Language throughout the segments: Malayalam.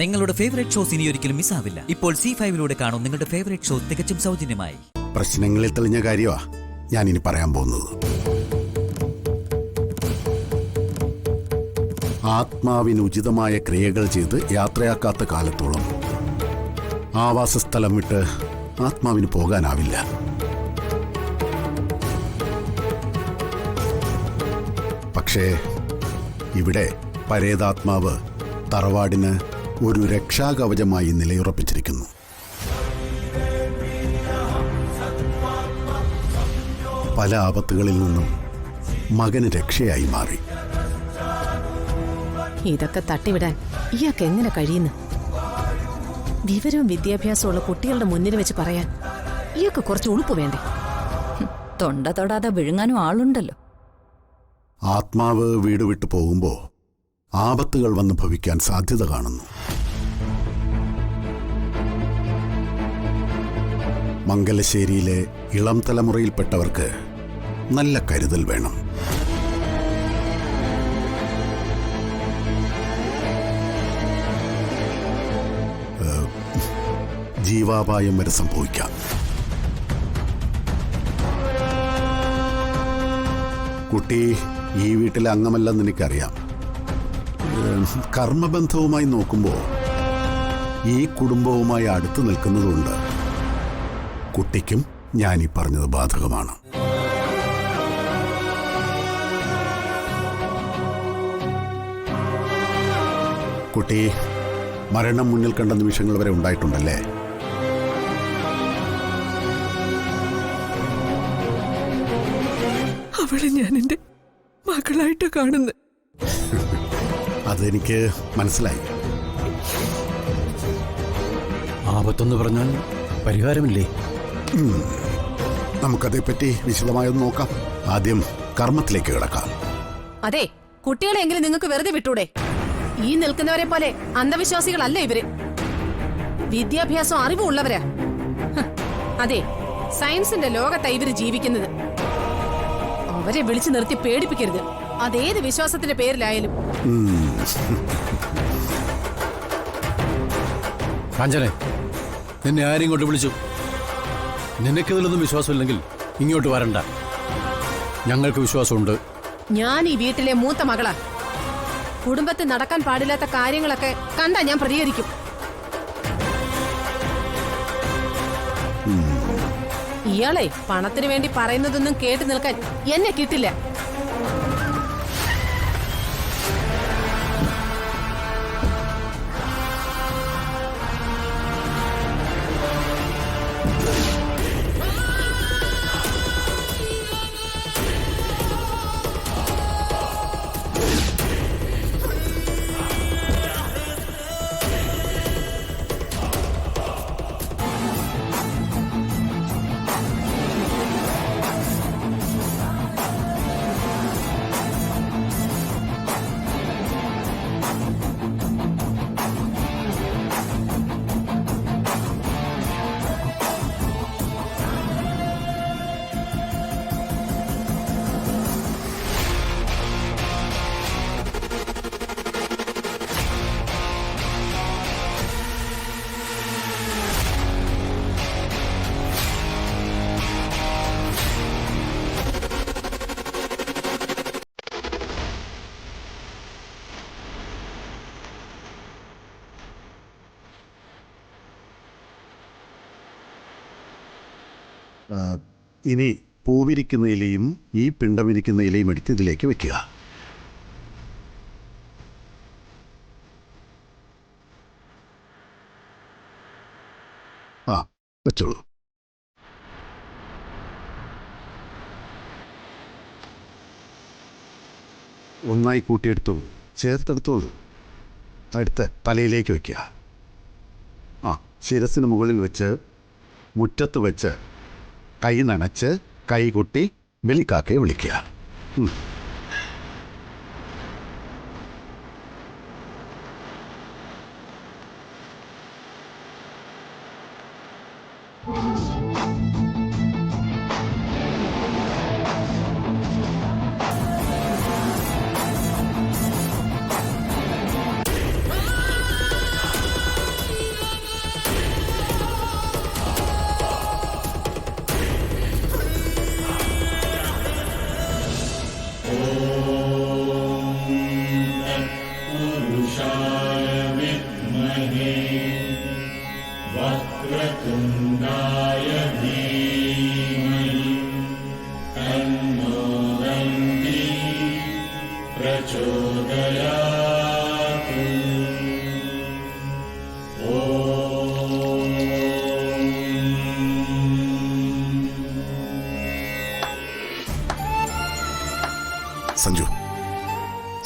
നിങ്ങളുടെ ഫേവറേറ്റ് ഷോസ് ഇനി ഒരിക്കലും മിസ്സാവില്ല. ഇപ്പോൾ C5-ലൂടെ കാണും നിങ്ങളുടെ ഫേവറേറ്റ് ഷോ തികച്ചും സൗജന്യമായി. പ്രശ്നങ്ങളിൽ തെളിഞ്ഞ കാര്യമാ ഞാൻ ഇനി പറയാൻ പോകുന്നത്. ആത്മാവിന് ഉചിതമായ ക്രിയകൾ ചെയ്ത് യാത്രയാക്കാത്ത കാലത്തോളം ആവാസസ്ഥലം വിട്ട് ആത്മാവിന് പോകാനാവില്ല. പക്ഷേ ഇവിടെ പരേതാത്മാവ് തറവാടിന് ഒരു രക്ഷാകവചമായി നിലയുറപ്പിച്ചിരിക്കുന്നു. പല ആപത്തുകളിൽ നിന്നും മകന് രക്ഷയായി മാറി. ഇതൊക്കെ തട്ടിവിടാൻ ഇയാൾക്ക് എങ്ങനെ കഴിയുന്നു? വിവരവും വിദ്യാഭ്യാസമുള്ള കുട്ടികളുടെ മുന്നിൽ വെച്ച് പറയാൻ ഇയാൾക്ക് കുറച്ച് ഉളുപ്പ് വേണ്ടേ? തൊണ്ട തൊടാതെ വിഴുങ്ങാനും ആളുണ്ടല്ലോ. ആത്മാവ് വീട് വിട്ടു പോകുമ്പോൾ ആപത്തുകൾ വന്ന് ഭവിക്കാൻ സാധ്യത കാണുന്നു. മംഗലശ്ശേരിയിലെ ഇളം തലമുറയിൽപ്പെട്ടവർക്ക് നല്ല കരുതൽ വേണം. ജീവാപായം വരെ സംഭവിക്കാം. കുട്ടി ഈ വീട്ടിലെ അംഗമല്ലെന്ന് എനിക്കറിയാം. കർമ്മബന്ധവുമായി നോക്കുമ്പോൾ ഈ കുടുംബവുമായി അടുത്തു നിൽക്കുന്നതുകൊണ്ട് കുട്ടിക്കും ഞാൻ ഈ പറഞ്ഞത് ബാധകമാണ്. കുട്ടി മരണം മുന്നിൽ കണ്ട നിമിഷങ്ങൾ വരെ ഉണ്ടായിട്ടുണ്ടല്ലേ? അവളെ ഞാൻ എന്റെ മകളായിട്ട് കാണുന്നു. അതെനിക്ക് മനസ്സിലായി. ആപത്തെന്ന് പറഞ്ഞാൽ പരിഹാരമില്ലേ? നമുക്കതേപ്പറ്റി വിശദമായൊന്ന് നോക്കാം. ആദ്യം കർമ്മത്തിലേക്ക് കിടക്കാം. അതെ, കുട്ടികളെങ്കിലും നിങ്ങൾക്ക് വെറുതെ വിട്ടൂടെ? ഈ നിൽക്കുന്നവരെ പോലെ അന്ധവിശ്വാസികളല്ല ഇവര്. വിദ്യാഭ്യാസം അറിവും ഉള്ളവരാ. അതെ, സയൻസിന്റെ ലോകത്തായി ഇവര് ജീവിക്കുന്നത്. അവരെ വിളിച്ചു നിർത്തി പേടിപ്പിക്കരുത്, അതേത് വിശ്വാസത്തിന്റെ പേരിലായാലും. കാഞ്ചനെ, നിന്നെ ആരും ഇങ്ങോട്ട് വിളിച്ചു? നിനക്കിതിലൊന്നും വിശ്വാസമില്ലെങ്കിൽ ഇങ്ങോട്ട് വരണ്ട. ഞങ്ങൾക്ക് വിശ്വാസമുണ്ട്. ഞാൻ ഈ വീട്ടിലെ മൂത്ത മകളാ. കുടുംബത്തിൽ നടക്കാൻ പാടില്ലാത്ത കാര്യങ്ങളൊക്കെ കണ്ടാ ഞാൻ പ്രതികരിക്കും. ഇയാളെ പണത്തിന് വേണ്ടി പറയുന്നതൊന്നും കേട്ടു നിൽക്കാൻ എന്നെ കിട്ടില്ല. ഇനി പൂവിരിക്കുന്ന ഇലയും ഈ പിണ്ടമിരിക്കുന്ന ഇലയും എടുത്ത് ഇതിലേക്ക് വെക്കുക. വെച്ചോളൂ. ഒന്നായി കൂട്ടിയെടുത്തു, ചേർത്തെടുത്തോളൂ. അടുത്ത് തലയിലേക്ക് വയ്ക്കുക. ശിരസിന് മുകളിൽ വെച്ച് മുറ്റത്ത് വെച്ച് കൈ നനച്ച് കൈകൊട്ടി വെളിക്കാക്കയെ വിളിക്കുക.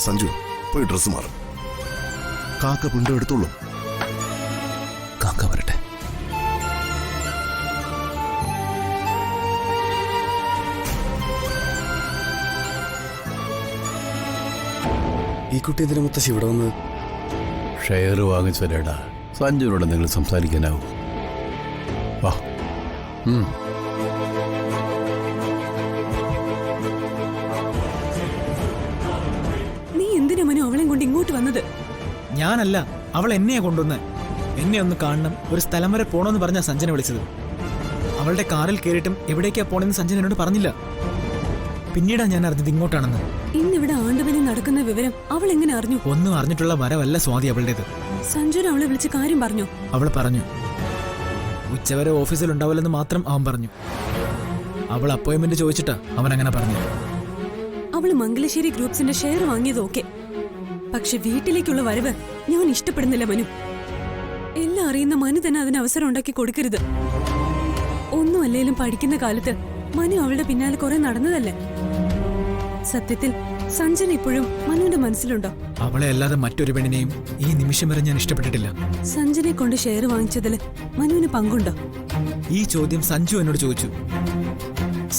സഞ്ജു പോയി ഡ്രസ്സ് മാറും. കാക്ക പിണ്ടം എടുത്തോളൂ. കാക്ക വരട്ടെ. ഈ കുട്ടി എന്തിനു മുത്തശ്ശി ഇവിടെ വന്ന്? ഷെയർ വാങ്ങിച്ചല്ലേടാ സഞ്ജുവിനോട് നിങ്ങൾ സംസാരിക്കാനാവും. വാ. നീ എന്തിനാ മനു അവളെയും കൊണ്ട് ഇങ്ങോട്ട് വന്നത്? ഞാനല്ല, അവൾ എന്നെയാ കൊണ്ടുവന്ന്. എന്നെ ഒന്ന് കാണണം, ഒരു സ്ഥലം വരെ പോണമെന്ന് പറഞ്ഞാ സഞ്ജന വിളിച്ചത്. അവളുടെ കാറിൽ കയറിയിട്ടും എവിടേക്കാ പോണെന്ന് സഞ്ജന എന്നോട് പറഞ്ഞില്ല. പിന്നീടാ ഞാൻ അറിഞ്ഞത് ഇങ്ങോട്ടാണെന്ന്. ഇന്നിവിടെ ആണ്ടുവലി നടക്കുന്ന വിവരം അവൾ എങ്ങനെ അറിഞ്ഞു? ഒന്നും അറിഞ്ഞിട്ടുള്ള വരവല്ല സ്വാതി അവളുടേത്. സഞ്ജുന അവളെ വിളിച്ച് കാര്യം പറഞ്ഞോ? അവൾ പറഞ്ഞു ഉച്ചവരെ ഓഫീസിൽ ഉണ്ടാവില്ലെന്ന് മാത്രം അവൻ പറഞ്ഞു. അവൾ അപ്പോയിന്റ്മെന്റ് ചോദിച്ചിട്ടാ അവൻ അങ്ങനെ പറഞ്ഞു. അവള് മംഗലശ്ശേരി ഗ്രൂപ്പ്സിന്റെ ഷെയർ വാങ്ങിയത് ഓക്കെ, പക്ഷെ വീട്ടിലേക്കുള്ള വരവ് ഞാൻ ഇഷ്ടപ്പെടുന്നില്ല മനു. എല്ലാം അറിയുന്ന മനു തന്നെ അതിന് അവസരം ഉണ്ടാക്കി കൊടുക്കരുത്. ഒന്നും അല്ലേലും പഠിക്കുന്ന കാലത്ത് മനു അവളുടെ പിന്നാലെ കുറെ നടന്നതല്ലേ. സത്യത്തിൽ സഞ്ജന ഇപ്പോഴും മനുവിന്റെ മനസ്സിലുണ്ടോ? അവളെ അല്ലാതെ മറ്റൊരു പെണ്ണിനെയും ഈ നിമിഷം വരെ ഞാൻ ഇഷ്ടപ്പെട്ടിട്ടില്ല. സഞ്ജനെ കൊണ്ട് ഷെയർ വാങ്ങിച്ചതില് മനുവിന് പങ്കുണ്ടോ? ഈ ചോദ്യം സഞ്ജു എന്നോട് ചോദിച്ചു.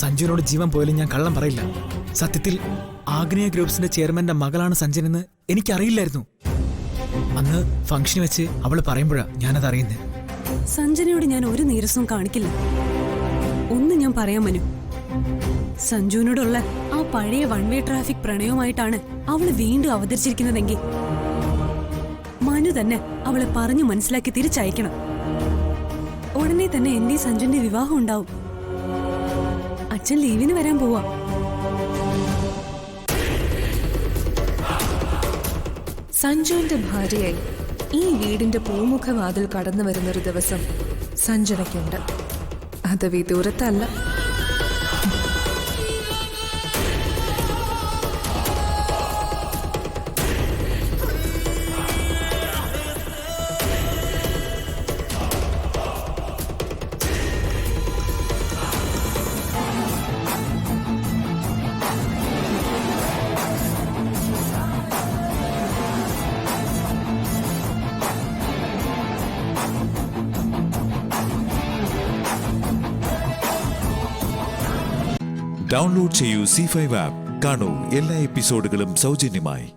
സഞ്ജുവിനോട് ജീവൻ പോയാലും ഞാൻ കള്ളം പറയില്ല. സത്യത്തിൽ ആഗ്നേയ ഗ്രൂപ്പ്സിന്റെ ചെയർമാന്റെ മകളാണ് സഞ്ജനെന്ന് എനിക്കറിയില്ലായിരുന്നു. അന്ന് ഫംഗ്ഷൻ വെച്ച് അവൾ പറയുമ്പോഴാ ഞാനത് അറിയുന്നത്. സഞ്ജനയോട് ഞാൻ ഒരു നീരസവും കാണിക്കില്ല. ഒന്ന് ഞാൻ പറയാൻ മനു, സഞ്ജുവിനോടുള്ള ആ പഴയ വൺ വേ ട്രാഫിക് പ്രണയവുമായിട്ടാണ് അവള് വീണ്ടും അവതരിച്ചിരിക്കുന്നതെങ്കിൽ മനു തന്നെ അവളെ പറഞ്ഞു മനസ്സിലാക്കി തിരിച്ചയക്കണം. ഉടനെ തന്നെ എന്റെ സഞ്ജുന്റെ വിവാഹം ഉണ്ടാവും. അച്ഛൻ ലീവിന് വരാൻ പോവാ. സഞ്ജുവിന്റെ ഭാര്യയായി ഈ വീടിന്റെ പൂമുഖവാതിൽ കടന്നു വരുന്നൊരു ദിവസം സഞ്ജനയ്ക്കുണ്ട്. അത് വിദൂരത്തല്ല. ഡൗൺലോഡ് ചെയ്യൂ C5 ആപ്പ്. കാണൂ എല്ലാ എപ്പിസോഡുകളും സൗജന്യമായി.